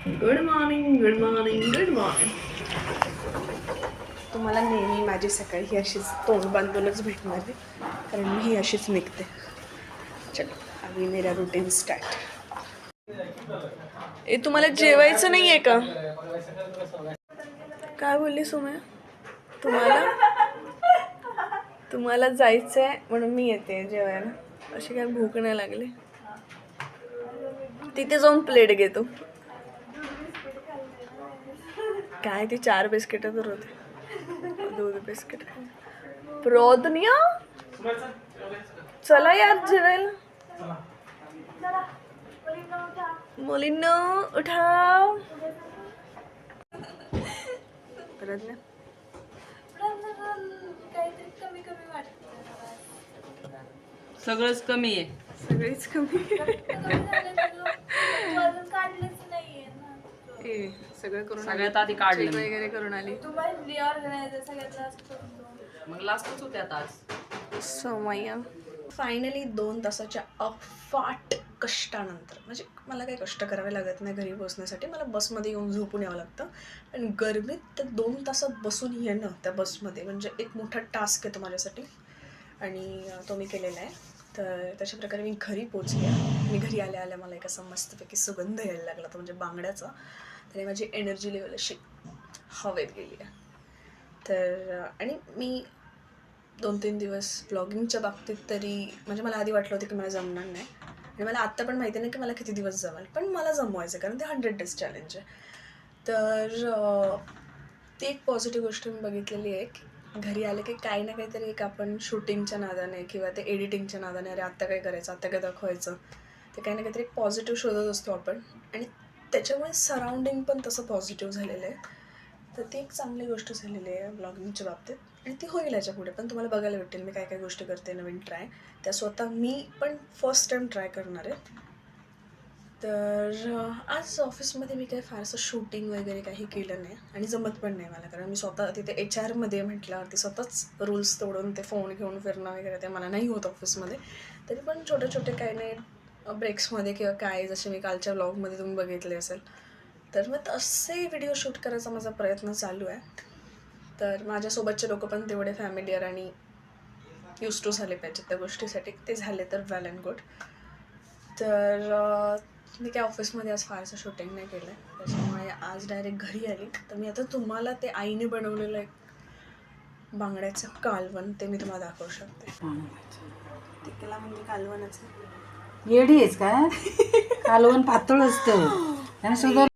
Good morning good morning good morning. तुम्हाला नेहमी माझी सकाळी ही अशीच तोंड बांधूनच भेटणार आहे, कारण मी ही अशीच निघते. चलो अभी मेरा रुटीन स्टार्ट. ए तुम्हाला जेवायचं नाही आहे का? काय बोलली सुमया? तुम्हाला जायचं आहे म्हणून मी येते जेवायला. अशी काय भूक नाही लागली. तिथे जाऊन प्लेट घेतो. काय ती 4 बिस्किट तर होते. 2 बिस्किट. प्रोदनिया चला यार जेवायला. मुलींनो उठाव. प्रज्ञा सगळंच कमी आहे. सगळीच कमी. सगळं करून सगळ्यात आधी काढलं मी. वगैरे करून आली. मग लास्टच होते आता आज. समया फायनली 2 तासाच्या अफाट कष्टानंतर, म्हणजे मला काही कष्ट करावे लागत नाही घरी पोहोचण्यासाठी. मला बसमध्ये येऊन झोपून यावं लागतं, पण गरमीत त्या 2 तासात बसून येणं त्या बसमध्ये म्हणजे एक मोठा टास्क येतो माझ्यासाठी, आणि तो मी केलेला आहे. तर तशा प्रकारे मी घरी पोचले. मी घरी आल्या आल्या मला एक असा मस्तपैकी सुगंध यायला लागला, तो म्हणजे बांगड्याचा. त्याने माझी एनर्जी लेवल अशी हवेत गेली आहे. तर आणि मी 2-3 दिवस ब्लॉगिंगच्या बाबतीत तरी, म्हणजे मला आधी वाटलं होतं की मला जमणार नाही, आणि मला आत्ता पण माहिती नाही की मला किती दिवस जमेल, पण मला जमवायचं कारण ते 100 डेज चॅलेंज आहे. तर ती एक पॉझिटिव्ह गोष्ट मी बघितलेली आहे की घरी आले की काही ना काहीतरी एक आपण शूटिंगच्या नादाने किंवा ते एडिटिंगच्या नादाने, अरे आत्ता काय करायचं, आत्ता काय दाखवायचं, ते काही ना काहीतरी एक पॉझिटिव्ह शोधत असतो आपण, आणि त्याच्यामुळे सराउंडिंग पण तसं पॉझिटिव्ह झालेलं आहे. तर ती एक चांगली गोष्ट झालेली आहे ब्लॉगिंगच्या बाबतीत, आणि ती होईल याच्या पुढे पण. तुम्हाला बघायला भेटेल मी काय काय गोष्टी करते नवीन ट्राय. त्या स्वतः मी पण फर्स्ट टाईम ट्राय करणार आहे. तर आज ऑफिसमध्ये मी काही फारसं शूटिंग वगैरे काही केलं नाही, आणि जमत पण नाही मला, कारण मी स्वतः तिथे HR म्हटल्यावरती स्वतःच रूल्स तोडून ते फोन घेऊन फिरणं वगैरे ते मला नाही होत ऑफिसमध्ये. तरी पण छोटे छोटे काही नाही ब्रेक्समध्ये किंवा काय, जसे मी कालच्या व्लॉगमध्ये तुम्ही बघितले असेल, तर मग तसे व्हिडिओ शूट करायचा माझा प्रयत्न चालू आहे. तर माझ्यासोबतचे लोक पण तेवढे फॅमिलियर आणि यूज टू झाले पाहिजेत त्या गोष्टीसाठी. ते झाले तर वेल अँड गुड. तर मी काय ऑफिसमध्ये आज फारसं शूटिंग नाही केलं आहे, त्याच्यामुळे आज डायरेक्ट घरी आली. तर मी आता तुम्हाला ते आईने बनवलेलं एक बांगड्याचं कालवण ते मी तुम्हाला दाखवू शकते. ते केला म्हणजे कालवणाचं येडी आहेस का? कालवण पातळ असतं.